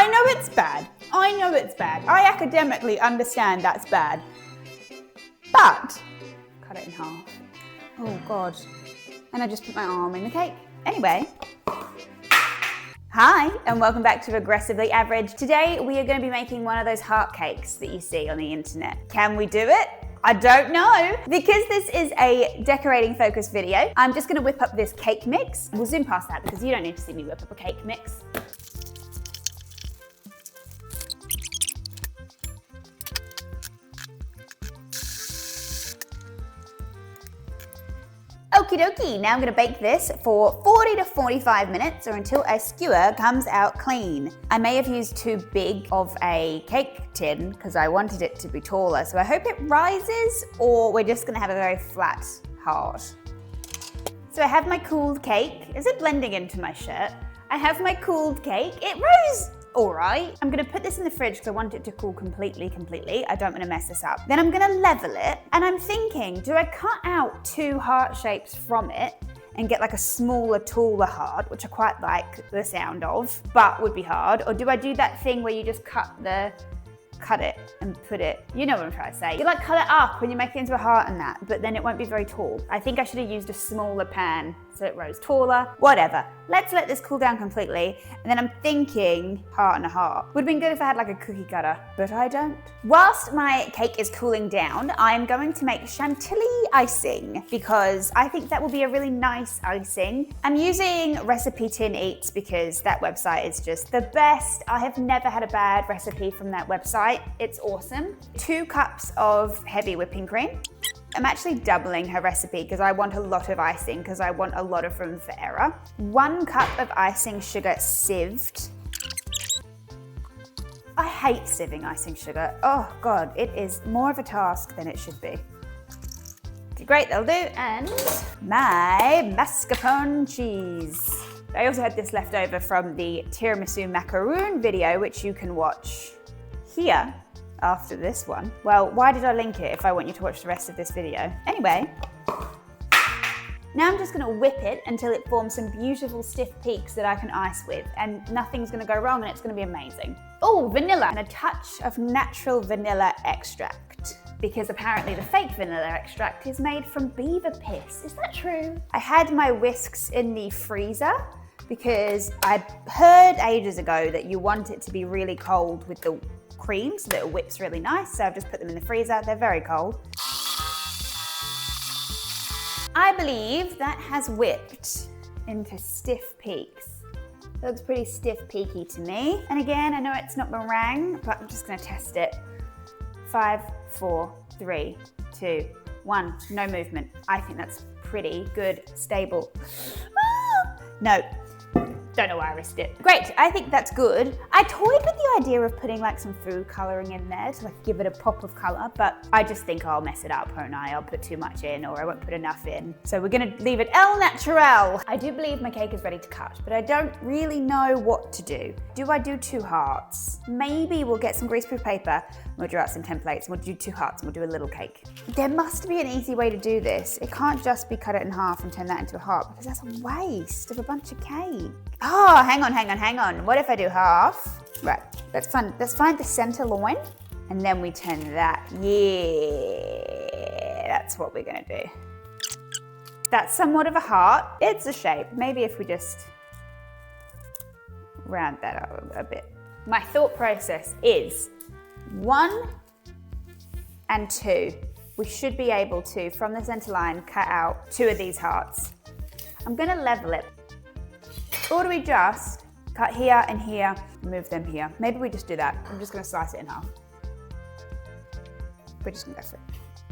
I know it's bad. I know it's bad. I academically understand that's bad. But, cut it in half. Oh God. And I just put my arm in the cake. Anyway. Hi, and welcome back to Aggressively Average. Today, we are going to be making one of those heart cakes that you see on the internet. Can we do it? I don't know. Because this is a decorating focused video, I'm just going to whip up this cake mix. We'll zoom past that because you don't need to see me whip up a cake mix. Okie dokie, now I'm gonna bake this for 40 to 45 minutes or until a skewer comes out clean. I may have used too big of a cake tin because I wanted it to be taller, so I hope it rises or we're just gonna have a very flat heart. So I have my cooled cake. Is it blending into my shirt? I have my cooled cake. It rose all right. I'm gonna put this in the fridge because I want it to cool completely. I don't wanna mess this up. Then I'm gonna level it, and I'm thinking, do I cut out 2 heart shapes from it and get like a smaller, taller heart, which I quite like the sound of, but would be hard, or do I do that thing where you just cut it and put it, you know what I'm trying to say. You like cut it up when you make it into a heart and that, but then it won't be very tall. I think I should have used a smaller pan so it rose taller. Whatever. Let's let this cool down completely. And then I'm thinking heart and a heart. Would have been good if I had like a cookie cutter, but I don't. Whilst my cake is cooling down, I'm going to make chantilly icing because I think that will be a really nice icing. I'm using Recipe Tin Eats because that website is just the best. I have never had a bad recipe from that website. It's awesome. 2 cups of heavy whipping cream. I'm actually doubling her recipe because I want a lot of icing because I want a lot of room for error. 1 cup of icing sugar sieved. I hate sieving icing sugar. Oh God, it is more of a task than it should be. Great, that'll do. And my mascarpone cheese. I also had this left over from the tiramisu macaroon video, which you can watch here after this one. Well, why did I link it if I want you to watch the rest of this video? Anyway, now I'm just gonna whip it until it forms some beautiful stiff peaks that I can ice with, and nothing's gonna go wrong and it's gonna be amazing. Oh, vanilla, and a touch of natural vanilla extract, because apparently the fake vanilla extract is made from beaver piss. Is that true? I had my whisks in the freezer because I heard ages ago that you want it to be really cold with the cream so that it whips really nice, so I've just put them in the freezer. They're very cold. I believe that has whipped into stiff peaks. It looks pretty stiff peaky to me. And again, I know it's not meringue, but I'm just gonna test it. 5, 4, 3, 2, 1. No movement. I think that's pretty good, stable. No. Don't know why I risked it. Great, I think that's good. I toyed with the idea of putting like some food coloring in there to like give it a pop of color, but I just think I'll mess it up, won't I? I'll put too much in or I won't put enough in. So we're gonna leave it au naturel. I do believe my cake is ready to cut, but I don't really know what to do. Do I do 2 hearts? Maybe we'll get some greaseproof paper, we'll draw out some templates, and we'll do 2 hearts and we'll do a little cake. There must be an easy way to do this. It can't just be cut it in half and turn that into a heart because that's a waste of a bunch of cake. Oh, hang on. What if I do half? Right, let's find the center line and then we turn that. Yeah, that's what we're gonna do. That's somewhat of a heart. It's a shape. Maybe if we just round that up a bit. My thought process is 1 and 2. We should be able to, from the center line, cut out 2 of these hearts. I'm gonna level it. Or do we just cut here and here, move them here? Maybe we just do that. I'm just gonna slice it in half. We're just gonna go for it.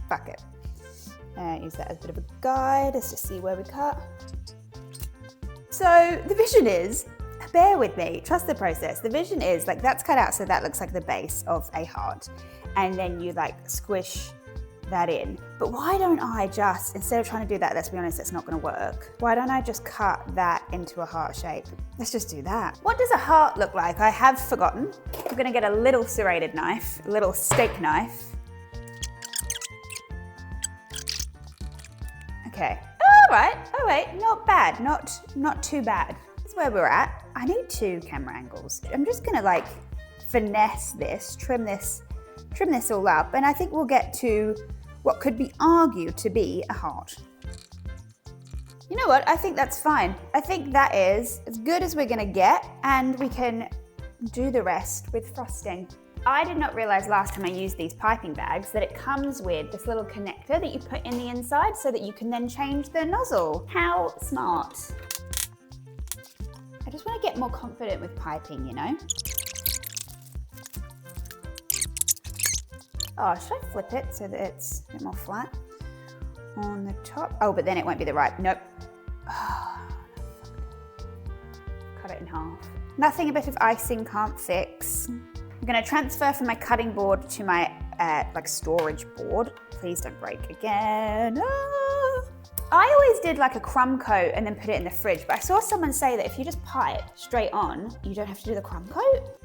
Fuck it. Use that as a bit of a guide. Let's just see where we cut. So the vision is, bear with me, trust the process. The vision is like that's cut out so that looks like the base of a heart. And then you like squish that in. But why don't I just, instead of trying to do that, let's be honest, that's not gonna work. Why don't I just cut that into a heart shape? Let's just do that. What does a heart look like? I have forgotten. I'm gonna get a little serrated knife, a little steak knife. Okay. All right, not bad, not too bad. That's where we're at. I need 2 camera angles. I'm just gonna like finesse this, trim this all up, and I think we'll get to what could be argued to be a heart. You know what, I think that's fine. I think that is as good as we're gonna get, and we can do the rest with frosting. I did not realize last time I used these piping bags that it comes with this little connector that you put in the inside so that you can then change the nozzle. How smart. I just want to get more confident with piping, you know? Oh, should I flip it so that it's a bit more flat on the top? Oh, but then it won't be the right, nope. Oh, cut it in half. Nothing a bit of icing can't fix. I'm gonna transfer from my cutting board to my like storage board. Please don't break again. Ah. I always did like a crumb coat and then put it in the fridge, but I saw someone say that if you just pipe straight on, you don't have to do the crumb coat.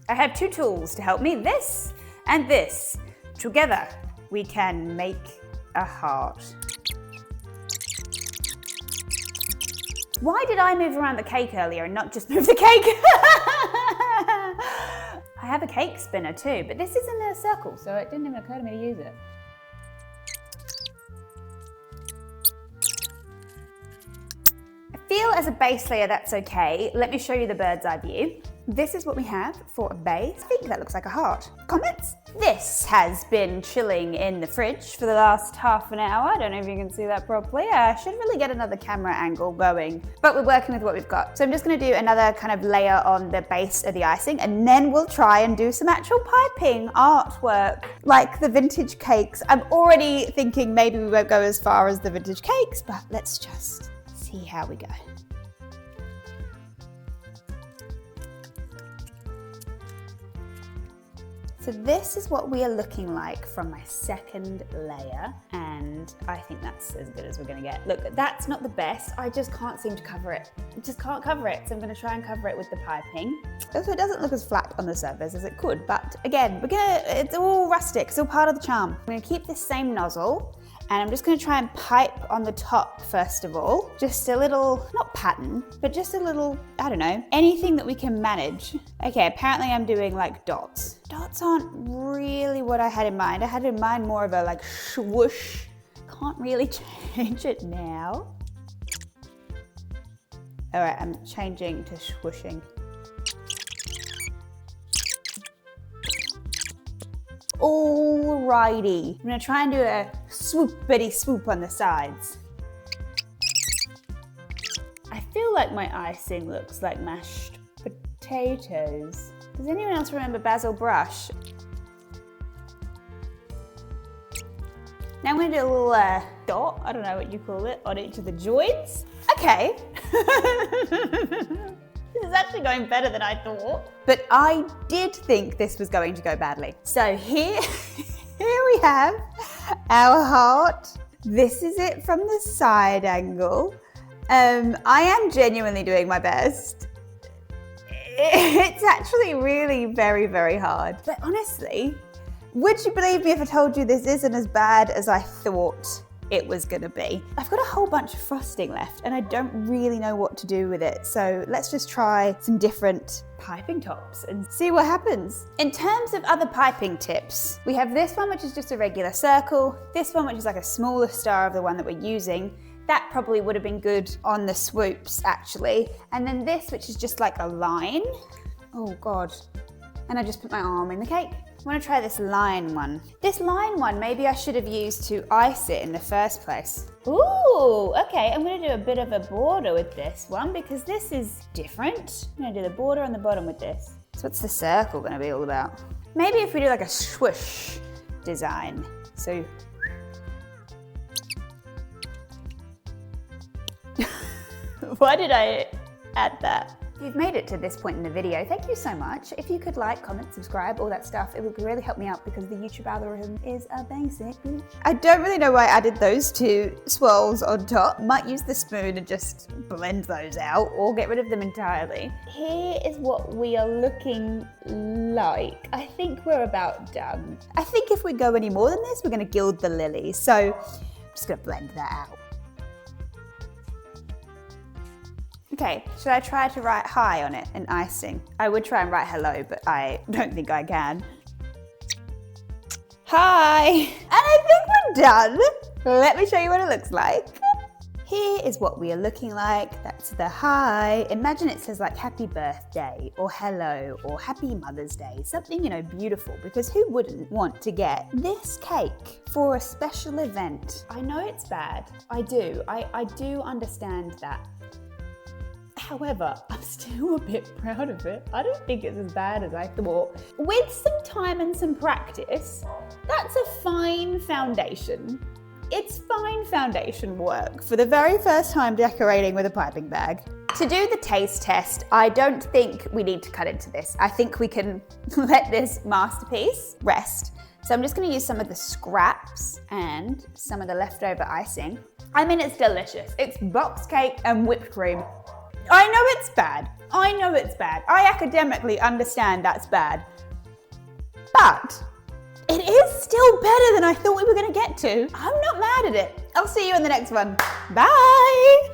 I have 2 tools to help me, this and this. Together, we can make a heart. Why did I move around the cake earlier and not just move the cake? I have a cake spinner too, but this isn't a circle, so it didn't even occur to me to use it. I feel as a base layer that's okay. Let me show you the bird's eye view. This is what we have for a base. I think that looks like a heart. Comments? This has been chilling in the fridge for the last half an hour. I don't know if you can see that properly. I should really get another camera angle going, but we're working with what we've got. So I'm just gonna do another kind of layer on the base of the icing, and then we'll try and do some actual piping artwork, like the vintage cakes. I'm already thinking maybe we won't go as far as the vintage cakes, but let's just see how we go. So this is what we are looking like from my second layer, and I think that's as good as we're gonna get. Look, that's not the best. I just can't seem to cover it. I just can't cover it, so I'm gonna try and cover it with the piping. So it doesn't look as flat on the surface as it could, but again, it's all rustic, it's all part of the charm. I'm gonna keep this same nozzle, and I'm just gonna try and pipe on the top first of all. Just a little, not pattern, but just a little, I don't know, anything that we can manage. Okay, apparently I'm doing like dots. Dots aren't really what I had in mind. I had in mind more of a like swoosh. Can't really change it now. All right, I'm changing to swooshing. Alrighty, I'm gonna try and do a swoopity swoop on the sides. I feel like my icing looks like mashed potatoes. Does anyone else remember Basil Brush? Now I'm gonna do a little dot, I don't know what you call it, on each of the joints. Okay. This is actually going better than I thought. But I did think this was going to go badly. So here we have our heart. This is it from the side angle. I am genuinely doing my best. It's actually really very, very hard. But honestly, would you believe me if I told you this isn't as bad as I thought it was gonna be? I've got a whole bunch of frosting left and I don't really know what to do with it. So let's just try some different piping tops and see what happens. In terms of other piping tips, we have this one, which is just a regular circle. This one, which is like a smaller star of the one that we're using. That probably would have been good on the swoops actually. And then this, which is just like a line. Oh God. And I just put my arm in the cake. I want to try this line one. This line one, maybe I should have used to ice it in the first place. Ooh, okay, I'm gonna do a bit of a border with this one because this is different. I'm gonna do the border on the bottom with this. So what's the circle gonna be all about? Maybe if we do like a swoosh design. So, why did I add that? If you've made it to this point in the video, thank you so much. If you could like, comment, subscribe, all that stuff, it would really help me out because the YouTube algorithm is a basic bitch. I don't really know why I added those 2 swirls on top. Might use the spoon and just blend those out or get rid of them entirely. Here is what we are looking like. I think we're about done. I think if we go any more than this, we're gonna gild the lily. So I'm just gonna blend that out. Okay, should I try to write hi on it in icing? I would try and write hello, but I don't think I can. Hi! And I think we're done. Let me show you what it looks like. Here is what we are looking like. That's the hi. Imagine it says like happy birthday or hello or happy Mother's Day. Something, you know, beautiful, because who wouldn't want to get this cake for a special event? I know it's bad. I do. I do understand that. However, I'm still a bit proud of it. I don't think it's as bad as I thought. With some time and some practice, that's a fine foundation. It's fine foundation work for the very first time decorating with a piping bag. To do the taste test, I don't think we need to cut into this. I think we can let this masterpiece rest. So I'm just gonna use some of the scraps and some of the leftover icing. I mean, it's delicious. It's box cake and whipped cream. I know it's bad. I know it's bad. I academically understand that's bad. But it is still better than I thought we were going to get to. I'm not mad at it. I'll see you in the next one. Bye.